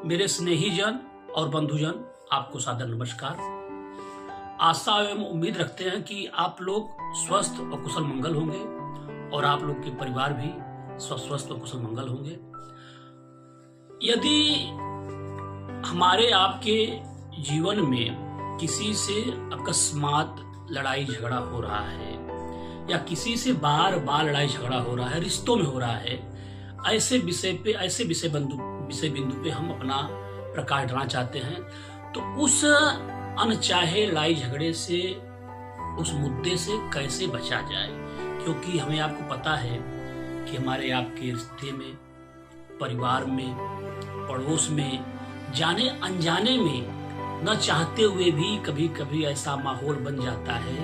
मेरे स्नेही जन और बंधुजन, आपको सादर नमस्कार। आशा एवं उम्मीद रखते हैं कि आप लोग स्वस्थ और कुशल मंगल होंगे और आप लोग के परिवार भी स्वस्थ और कुशल मंगल होंगे। यदि हमारे आपके जीवन में किसी से अकस्मात लड़ाई झगड़ा हो रहा है या किसी से बार बार लड़ाई झगड़ा हो रहा है, रिश्तों में हो रहा है, ऐसे विषय बिंदु पे हम अपना प्रकाश डालना चाहते हैं, तो उस अनचाहे लड़ाई झगड़े से, उस मुद्दे से कैसे बचा जाए। क्योंकि हमें आपको पता है कि हमारे आपके रिश्ते में, परिवार में, पड़ोस में, जाने अनजाने में, न चाहते हुए भी कभी कभी ऐसा माहौल बन जाता है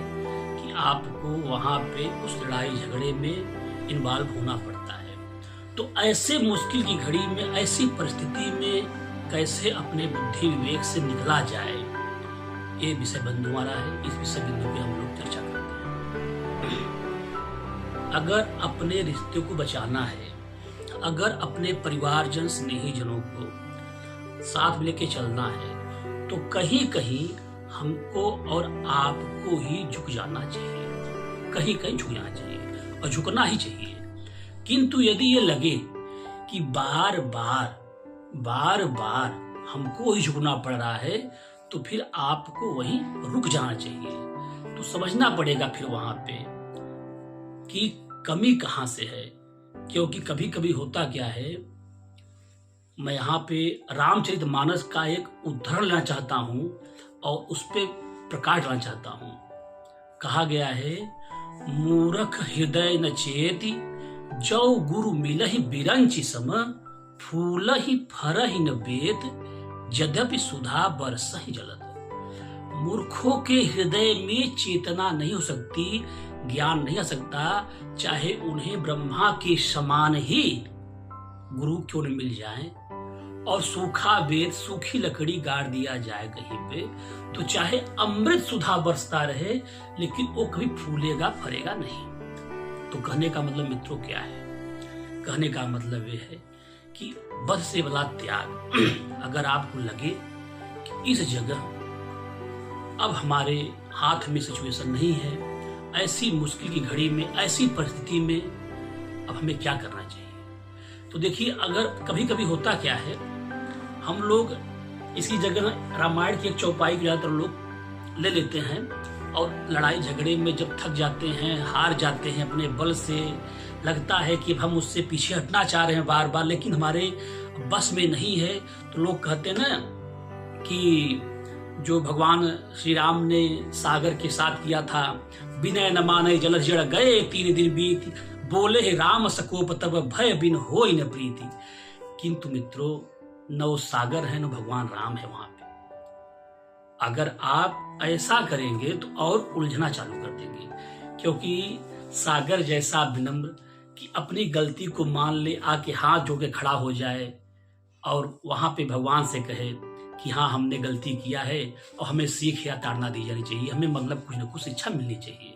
कि आपको वहां पे उस लड़ाई झगड़े में इन्वॉल्व होना पड़ता है। तो ऐसे मुश्किल की घड़ी में, ऐसी परिस्थिति में कैसे अपने बुद्धि विवेक से निकला जाए, ये विषय बिंदु हमारा है। इस विषय बिंदु पे हम लोग चर्चा करते हैं। अगर अपने रिश्ते को बचाना है, अगर अपने परिवारजन स्नेही जनों को साथ लेके चलना है, तो कहीं कहीं हमको और आपको ही झुक जाना चाहिए, कहीं कहीं झुक जाना चाहिए और झुकना ही चाहिए। किंतु यदि ये लगे कि बार बार हमको ही झुकना पड़ रहा है, तो फिर आपको वहीं रुक जाना चाहिए। तो समझना पड़ेगा फिर वहां पे कि कमी कहां से है। क्योंकि कभी कभी होता क्या है, मैं यहाँ पे रामचरितमानस का एक उदाहरण लेना चाहता हूँ और उस पर प्रकाश डालना चाहता हूँ। कहा गया है, मूरख हृदय न चेती, जौ गुरु मिलहि बिरंचि सम, फूलहि फरहि न बेत, यद्यपि सुधा बरसहि जलद। मूर्खों के हृदय में चेतना नहीं हो सकती, ज्ञान नहीं आ सकता, चाहे उन्हें ब्रह्मा के समान ही गुरु क्यों न मिल जाए और सूखा वेद, सूखी लकड़ी गाड़ दिया जाए कहीं पे, तो चाहे अमृत सुधा बरसता रहे, लेकिन वो कभी फूलेगा फरेगा नहीं। तो कहने का मतलब मित्रों क्या है? कहने का मतलब ये है कि बद से बला त्याग। अगर आपको लगे कि इस जगह अब हमारे हाथ में सिचुएशन नहीं है, ऐसी मुश्किल की घड़ी में, ऐसी परिस्थिति में अब हमें क्या करना चाहिए, तो देखिए, अगर कभी कभी होता क्या है, हम लोग इसकी जगह रामायण की एक चौपाई को ज्यादातर लोग ले लेते हैं और लड़ाई झगड़े में जब थक जाते हैं, हार जाते हैं अपने बल से, लगता है कि हम उससे पीछे हटना चाह रहे हैं बार बार, लेकिन हमारे बस में नहीं है, तो लोग कहते हैं ना कि जो भगवान श्री राम ने सागर के साथ किया था, विनय न माने जल जड़ गए 3 दिन बीत, बोले राम सकोप तब भय बिन होई न प्रीति। किंतु मित्रों, न वो सागर है न भगवान राम है वहां पे। अगर आप ऐसा करेंगे तो और उलझना चालू कर देंगे। क्योंकि सागर जैसा विनम्र कि अपनी गलती को मान ले, आके हाथ जोड़ के खड़ा हो जाए और वहां पे भगवान से कहे कि हाँ, हमने गलती किया है और हमें सीख या ताड़ना दी जानी चाहिए, हमें मतलब कुछ न कुछ शिक्षा मिलनी चाहिए।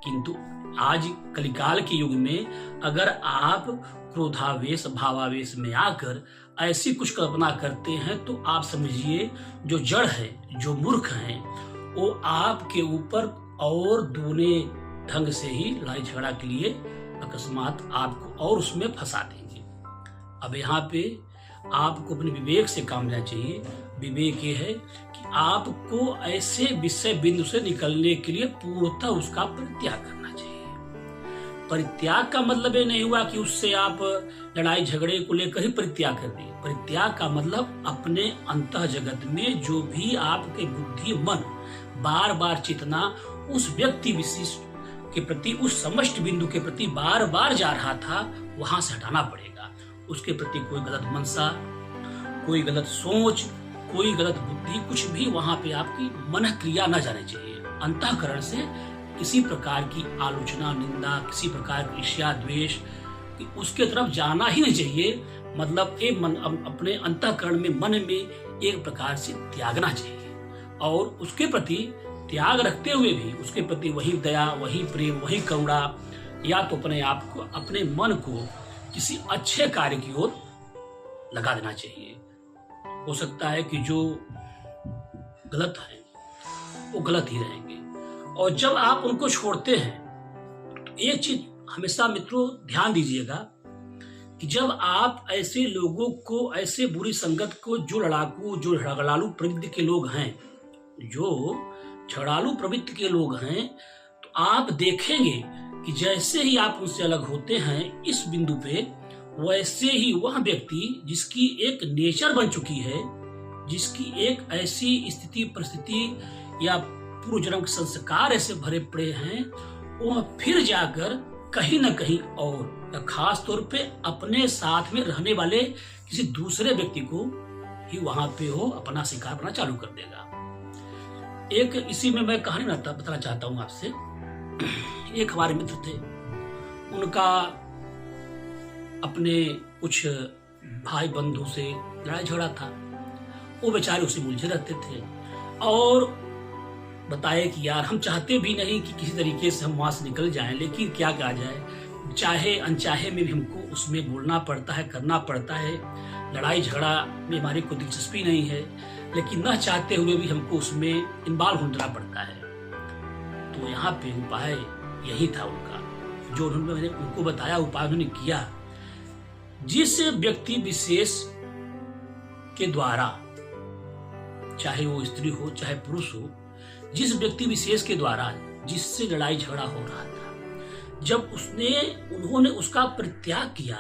किंतु आज कलिकाल के युग में अगर आप क्रोधावेश, भावावेश में आकर ऐसी कुछ कल्पना करते हैं, तो आप समझिए जो जड़ है, जो मूर्ख हैं, वो आपके ऊपर और दूने ढंग से ही लड़ाई झगड़ा के लिए अकस्मात आपको और उसमें फंसा देंगे। अब यहाँ पे आपको अपने विवेक से काम लेना चाहिए। विवेक ये है कि आपको ऐसे विषय बिंदु से निकलने के लिए पूर्णतः उसका परित्याग करना चाहिए। परित्याग का मतलब ये नहीं हुआ कि उससे आप लड़ाई झगड़े को लेकर ही परित्याग कर दिए। परित्याग का मतलब अपने अंतः जगत में जो भी आपके बुद्धि मन बार बार चेतना उस व्यक्ति विशिष्ट के प्रति, उस समष्टि बिंदु के प्रति बार बार जा रहा था, वहां से हटाना पड़ेगा। उसके प्रति कोई गलत मनसा, कोई गलत सोच, कोई गलत बुद्धि, कुछ भी वहां पे आपकी मन क्रिया न जानी चाहिए। अंतःकरण से किसी प्रकार की आलोचना, निंदा, किसी प्रकार की ईर्ष्या, द्वेष, उसके तरफ जाना ही नहीं चाहिए। मतलब अपने अंतःकरण में, मन में एक प्रकार से त्यागना चाहिए और उसके प्रति त्याग रखते हुए भी उसके प्रति वही दया, वही प्रेम, वही करुणा, या तो अपने आप को, अपने मन को किसी अच्छे कार्य की ओर लगा देना चाहिए। हो सकता है कि जो गलत है वो गलत ही रहेंगे। और जब आप उनको छोड़ते हैं तो एक चीज हमेशा मित्रों ध्यान दीजिएगा कि जब आप ऐसे लोगों को, ऐसे बुरी संगत को, जो लड़ाकू, जो झगड़ालू प्रवृत्ति के लोग हैं, जो झगड़ालू प्रवृत्ति के लोग हैं, तो आप देखेंगे कि जैसे ही आप उनसे अलग होते हैं इस बिंदु पे, वैसे ही वह व्यक्ति जिसकी एक नेचर बन चुकी है, जिसकी एक ऐसी स्थिति परिस्थिति या पूर्व जन्म के संस्कार ऐसे भरे पड़े हैं, वह फिर जाकर कहीं न कहीं और खास तौर पे अपने साथ में रहने वाले किसी दूसरे व्यक्ति को ही वहां पे हो अपना शिकार करना चालू कर देगा। एक इसी में मैं कहानी बताना चाहता हूं आपसे। एक हमारे मित्र थे, उनका अपने कुछ भाई बंधु से लड़ाई झगड़ा था। वो बेचारे उसे उलझे रहते थे और बताए कि यार हम चाहते भी नहीं कि किसी तरीके से हम वहां से निकल जाएं, लेकिन क्या कहा जाए, चाहे अनचाहे में भी हमको उसमें बोलना पड़ता है, करना पड़ता है। लड़ाई झगड़ा में हमारी कोई दिलचस्पी नहीं है, लेकिन न चाहते हुए भी हमको उसमें इन्वॉल्व होना पड़ता है। तो यहाँ पे उपाय यही था उनका, जो मैंने उनको बताया उपाय उन्होंने किया। जिस व्यक्ति विशेष के द्वारा, चाहे वो स्त्री हो चाहे पुरुष हो, जिस व्यक्ति विशेष के द्वारा जिससे लड़ाई झगड़ा हो रहा था, जब उन्होंने उसका परित्याग किया,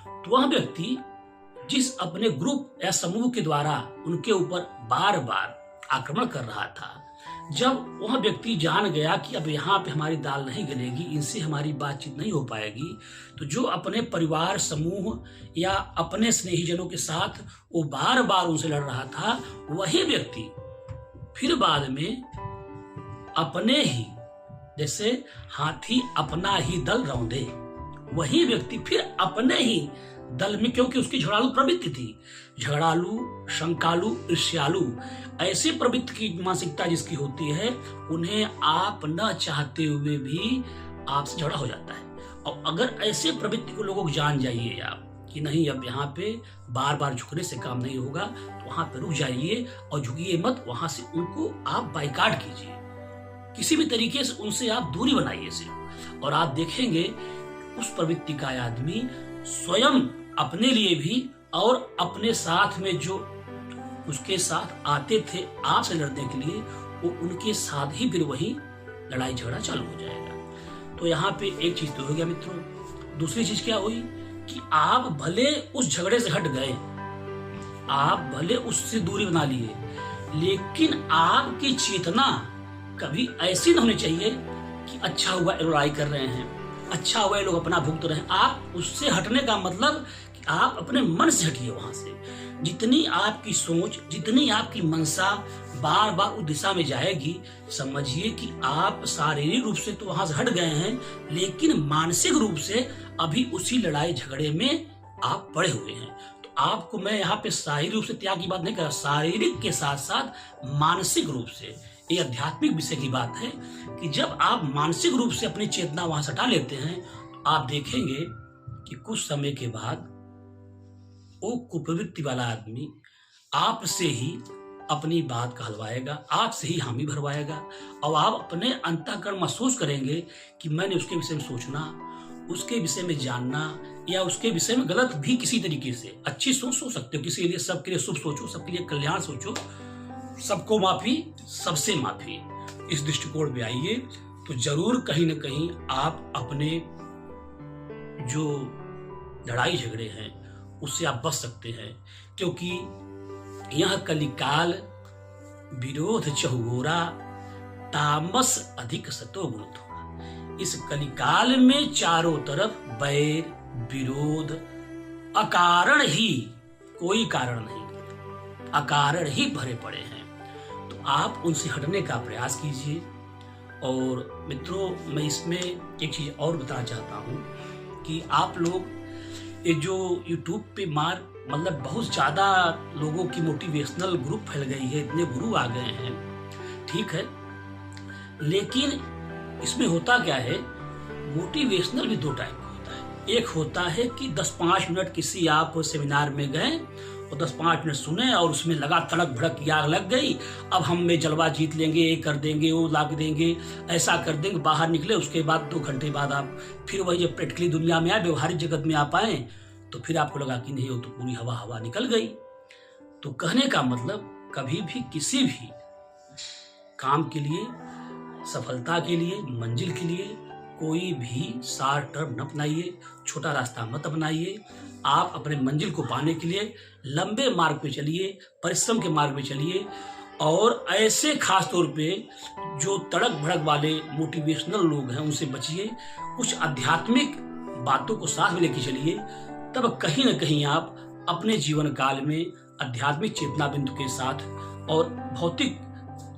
तो वह व्यक्ति जिस अपने ग्रुप या समूह के द्वारा उनके ऊपर बार बार आक्रमण कर रहा था, जब वह व्यक्ति जान गया कि अब यहाँ पे हमारी दाल नहीं गलेगी, इनसे हमारी बातचीत नहीं हो पाएगी, तो जो अपने परिवार समूह या अपने स्नेहीजनों के साथ वो बार बार उनसे लड़ रहा था, वही व्यक्ति फिर बाद में अपने ही, जैसे हाथी अपना ही दल रौंदे, वही व्यक्ति फिर अपने ही दल में, क्योंकि उसकी झगड़ालू प्रवृत्ति थी, झगड़ालू, शंकालू, ईर्ष्यालु, ऐसे प्रवृत्ति की मानसिकता जिसकी होती है, उन्हें आप न चाहते हुए भी आपसे झगड़ा हो जाता है। और अगर ऐसे प्रवृत्ति को लोगों को जान जाइए आप कि नहीं अब यहाँ पे बार बार झुकने से काम नहीं होगा, तो वहां पे रुक जाइए और झुकिए मत, वहां से उनको आप बाइकाट कीजिए, किसी भी तरीके से उनसे आप दूरी बनाइए सिर्फ, और आप देखेंगे उस प्रवृत्ति का आदमी स्वयं अपने लिए भी और अपने साथ में जो उसके साथ आते थे आपसे लड़ने के लिए, वो उनके साथ ही फिर वही लड़ाई झगड़ा चालू हो जाएगा। तो यहाँ पे एक चीज तो हो गया मित्रों। दूसरी चीज क्या हुई कि आप भले उस झगड़े से हट गए, आप भले उससे दूरी बना लिए, लेकिन आपकी चेतना कभी ऐसी न होनी चाहिए कि अच्छा हुआ लड़ाई कर रहे हैं, अच्छा हुआ लोग अपना भुगत रहे हैं। आप उससे हटने का मतलब कि आप अपने मन से हटिए वहां से। जितनी आपकी सोच, जितनी आपकी मनसा बार बार उस दिशा में जाएगी, समझिए कि आप शारीरिक रूप से तो वहां से हट गए हैं, लेकिन मानसिक रूप से अभी उसी लड़ाई झगड़े में आप पड़े हुए हैं। तो आपको मैं यहाँ पे शारीरिक रूप से त्याग की बात नहीं कर रहा, शारीरिक के साथ साथ मानसिक रूप से, ये आध्यात्मिक विषय की बात है कि जब आप मानसिक रूप से अपनी चेतना वहां से हटा लेते हैं, तो आप देखेंगे कि कुछ समय के बाद वो कुप्रवृत्ति वाला आदमी आपसे ही अपनी बात कहलवाएगा, आपसे ही हामी भरवाएगा, और आप अपने अंतःकरण महसूस करेंगे कि मैंने उसके विषय में सोचना, उसके विषय में जानना, या उसके विषय में गलत भी किसी तरीके से अच्छी सोच सकते हो, किसी के लिए, सबके लिए शुभ सोचो, सबके लिए कल्याण सोचो, सबको माफी, सबसे माफी, इस दृष्टिकोण में आइए, तो जरूर कहीं न कहीं आप अपने जो लड़ाई झगड़े हैं उससे आप बच सकते हैं। क्योंकि यह कलिकाल विरोध चहुगोरा, तामस अधिक सतो गुण थोड़ा। इस कलिकाल में चारों तरफ बैर विरोध, अकारण ही, कोई कारण नहीं, अकारण ही भरे पड़े हैं। तो आप उनसे हटने का प्रयास कीजिए। और मित्रों, मैं इसमें एक चीज और बताना चाहता हूँ कि आप लोग ये जो YouTube पे मतलब बहुत ज्यादा लोगों की मोटिवेशनल ग्रुप फैल गई है, इतने गुरु आ गए हैं, ठीक है, लेकिन इसमें होता क्या है, मोटिवेशनल भी दो टाइप का होता है। एक होता है कि 10-5 मिनट किसी आप सेमिनार में गए और 10-5 मिनट सुने और उसमें लगा तड़क भड़क की आग लग गई। अब हम में जलवा जीत लेंगे, ये कर देंगे, वो ला देंगे, ऐसा कर देंगे। बाहर निकले, उसके बाद 2 घंटे बाद आप फिर वही जब प्रैक्टिकली दुनिया में आए, व्यवहारिक जगत में आ पाए, तो फिर आपको लगा कि नहीं, वो तो पूरी हवा निकल गई। तो कहने का मतलब, कभी भी किसी भी काम के लिए, सफलता के लिए, मंजिल के लिए कोई भी शॉर्ट टर्म न अपनाइए, छोटा रास्ता मत अपनाइए। आप अपने मंजिल को पाने के लिए लंबे मार्ग पे चलिए, परिश्रम के मार्ग पे चलिए। और ऐसे खास तौर पे जो तड़क भड़क वाले मोटिवेशनल लोग हैं उनसे बचिए। कुछ आध्यात्मिक बातों को साथ में लेके चलिए, तब कहीं ना कहीं आप अपने जीवन काल में आध्यात्मिक चेतना बिंदु के साथ और भौतिक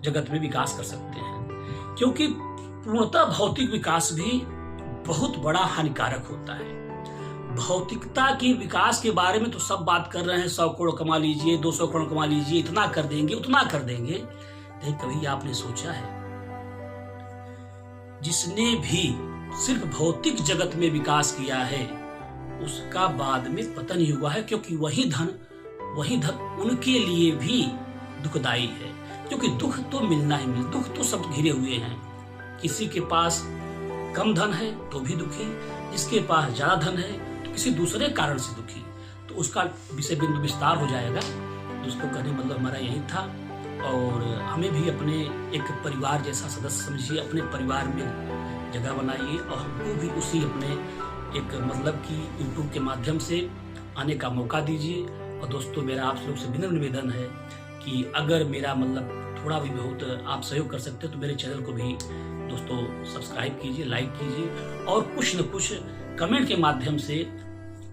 जगत में विकास कर सकते हैं। क्योंकि पूर्णतः भौतिक विकास भी बहुत बड़ा हानिकारक होता है। भौतिकता की विकास के बारे में तो सब बात कर रहे हैं, 100 करोड़ कमा लीजिए, 200 करोड़ कमा लीजिए, इतना कर देंगे, उतना कर देंगे। लेकिन कभी आपने सोचा है, जिसने भी सिर्फ भौतिक जगत में विकास किया है उसका बाद में पतन ही हुआ है। क्योंकि वही धन उनके लिए भी दुखदायी है। क्योंकि दुख तो मिलना ही मिलना, दुख तो सब घिरे हुए हैं। किसी के पास कम धन है तो भी दुखी, जिसके पास ज्यादा धन है तो किसी दूसरे कारण से दुखी। तो उसका विषय बिंदु विस्तार हो जाएगा। दोस्तों, कहने मतलब हमारा यही था। और हमें भी अपने एक परिवार जैसा सदस्य समझिए, अपने परिवार में जगह बनाइए और हमको भी उसी अपने एक मतलब कि यूट्यूब के माध्यम से आने का मौका दीजिए। और दोस्तों, मेरा आप लोग से विनम्र निवेदन है कि अगर मेरा मतलब थोड़ा भी बहुत आप सहयोग कर सकते हैं तो मेरे चैनल को भी दोस्तों सब्सक्राइब कीजिए, लाइक कीजिए और कुछ न कुछ कमेंट के माध्यम से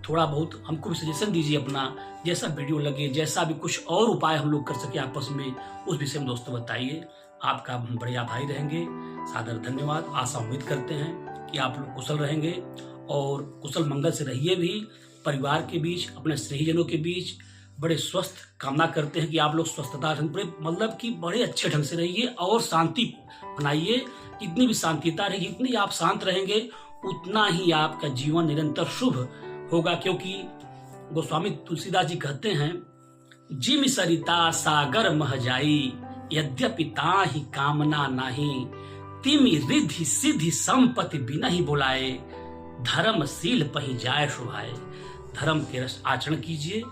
थोड़ा बहुत हमको भी सजेशन दीजिए अपना। जैसा वीडियो लगे, जैसा भी कुछ और उपाय हम लोग कर सके आपस में, उस विषय में दोस्तों बताइए। आपका हम बड़े आभारी रहेंगे। सादर धन्यवाद। आशा उम्मीद करते हैं कि आप लोग कुशल रहेंगे और कुशल मंगल से रहिए भी। परिवार के बीच, अपने स्नेहीजनों के बीच बड़े स्वस्थ कामना करते हैं कि आप लोग स्वस्थता मतलब कि बड़े अच्छे ढंग से रहिए और शांति बनाइए। जितनी भी शांतिता रहेगी, जितनी आप शांत रहेंगे, उतना ही आपका जीवन निरंतर शुभ होगा। क्योंकि गोस्वामी तुलसीदास जी कहते हैं, जिम सरिता सागर मह जाई, यद्यपि ताहि कामना नाही, तिमि रिद्धि सिद्धि संपत्ति बिना ही बुलाए, धर्मशील पही जाय शुभाए। धर्म के आचरण कीजिए,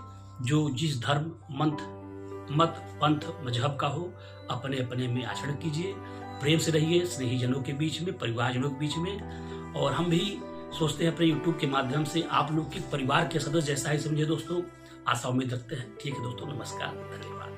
जो जिस धर्म मत पंथ मजहब का हो, अपने अपने में आचरण कीजिए। प्रेम से रहिए स्नेहीजनों के बीच में, परिवारजनों के बीच में। और हम भी सोचते हैं अपने यूट्यूब के माध्यम से आप लोग के परिवार के सदस्य जैसा ही समझे दोस्तों। आशा उम्मीद रखते हैं। ठीक है दोस्तों, नमस्कार, धन्यवाद।